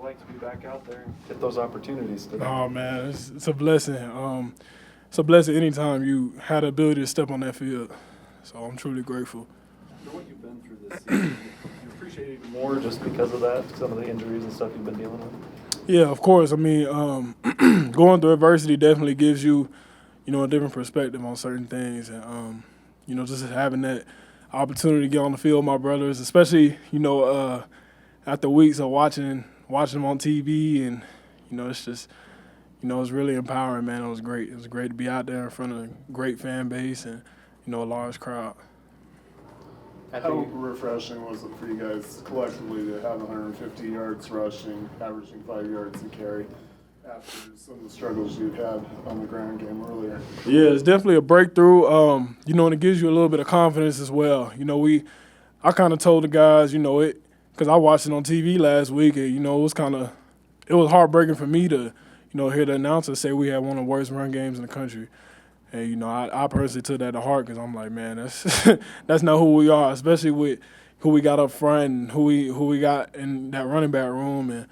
it like to be back out there and get those opportunities today? Oh, man, it's a blessing. It's a blessing anytime you had the ability to step on that field. So I'm truly grateful. After what you've been through this season, you appreciate it even more just because of that, some of the injuries and stuff you've been dealing with? Yeah, of course. I mean, going through adversity definitely gives you, a different perspective on certain things. And, just having that opportunity to get on the field with my brothers, especially, after weeks of watching them on TV. And, it's just, it's really empowering, man. It was great. It was great to be out there in front of a great fan base and, a large crowd. How refreshing was it for you guys collectively to have 150 yards rushing, averaging 5 yards a carry after some of the struggles you'd had on the ground game earlier? Yeah, it's definitely a breakthrough. And it gives you a little bit of confidence as well. I kind of told the guys, because I watched it on TV last week, and, it was heartbreaking for me to, hear the announcer say we had one of the worst run games in the country. And, I personally took that to heart because I'm like, man, that's not who we are, especially with who we got up front and who we got in that running back room. And,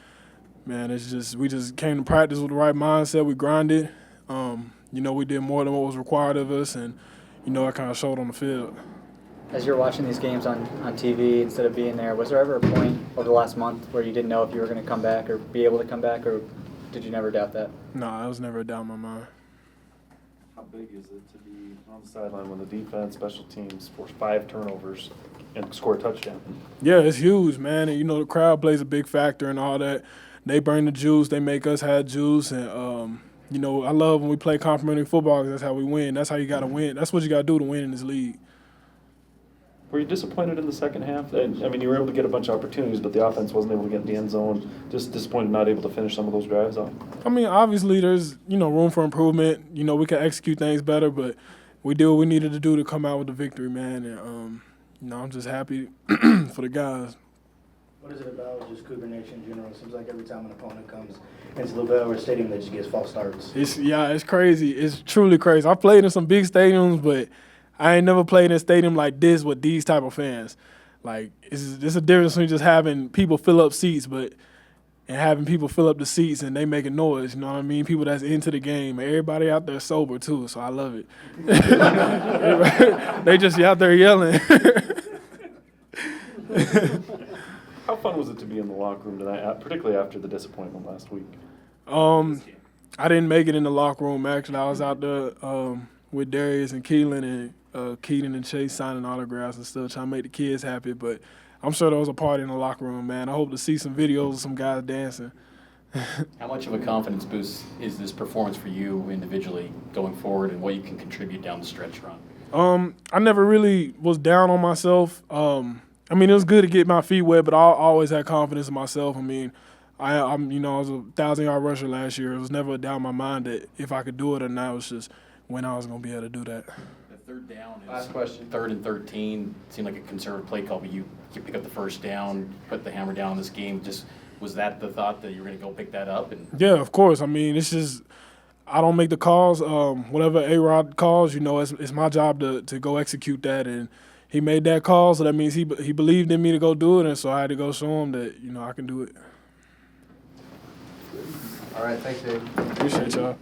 man, we just came to practice with the right mindset. We grinded. We did more than what was required of us, and, that kind of showed on the field. As you're watching these games on TV instead of being there, was there ever a point over the last month where you didn't know if you were going to come back or be able to come back, or did you never doubt that? No, it was never a doubt in my mind. How big is it to be on the sideline when the defense, special teams force 5 turnovers and score a touchdown? Yeah, it's huge, man. And, the crowd plays a big factor in all that. They bring the juice. They make us have juice. And, I love when we play complimentary football because that's how we win. That's how you got to win. That's what you got to do to win in this league. Were you disappointed in the second half? I mean, you were able to get a bunch of opportunities, but the offense wasn't able to get in the end zone. Just disappointed not able to finish some of those drives off. I mean, obviously there's, room for improvement. We can execute things better, but we did what we needed to do to come out with the victory, man. And, I'm just happy for the guys. What is it about just Cougar Nation in general? It seems like every time an opponent comes into the Bellware Stadium, they just get false starts. It's crazy. It's truly crazy. I've played in some big stadiums, but I ain't never played in a stadium like this with these type of fans. Like, it's a difference between just having people fill up seats, and having people fill up the seats and they making noise, you know what I mean? People that's into the game. Everybody out there sober, too, so I love it. They just out there yelling. How fun was it to be in the locker room tonight, particularly after the disappointment last week? I didn't make it in the locker room, actually. I was out there with Darius and Keelan and Keaton and Chase signing autographs and stuff, trying to make the kids happy. But I'm sure there was a party in the locker room, man. I hope to see some videos of some guys dancing. How much of a confidence boost is this performance for you individually going forward and what you can contribute down the stretch run? I never really was down on myself. I mean, it was good to get my feet wet, but I always had confidence in myself. I mean, I was a 1,000-yard rusher last year. It was never a doubt in my mind that if I could do it or not. It was just when I was going to be able to do that. The third down is Last question. 3rd and 13. Seemed like a conservative play call, but you pick up the first down, put the hammer down in this game. Just was that the thought that you were going to go pick that up? Yeah, of course. I mean, it's just I don't make the calls. Whatever A-Rod calls, it's my job to go execute that. And he made that call, so that means he believed in me to go do it, and so I had to go show him that, I can do it. All right, thanks, Dave. Appreciate y'all.